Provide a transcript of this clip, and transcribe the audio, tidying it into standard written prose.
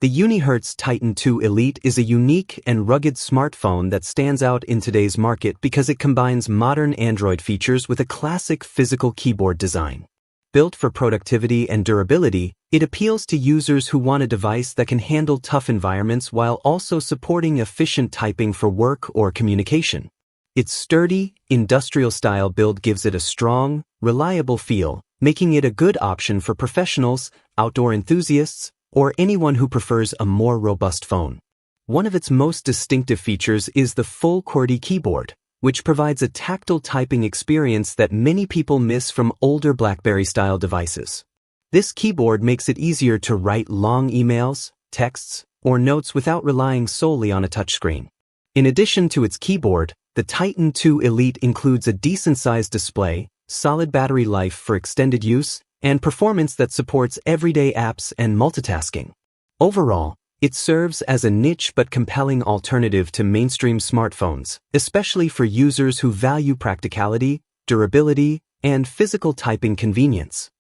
The Unihertz Titan II Elite is a unique and rugged smartphone that stands out in today's market because it combines modern Android features with a classic physical keyboard design. Built for productivity and durability, it appeals to users who want a device that can handle tough environments while also supporting efficient typing for work or communication. Its sturdy, industrial-style build gives it a strong, reliable feel, making it a good option for professionals, outdoor enthusiasts, or anyone who prefers a more robust phone. One of its most distinctive features is the full QWERTY keyboard, which provides a tactile typing experience that many people miss from older BlackBerry-style devices. This keyboard makes it easier to write long emails, texts, or notes without relying solely on a touchscreen. In addition to its keyboard, the Titan II Elite includes a decent-sized display, solid battery life for extended use, and performance that supports everyday apps and multitasking. Overall, it serves as a niche but compelling alternative to mainstream smartphones, especially for users who value practicality, durability, and physical typing convenience.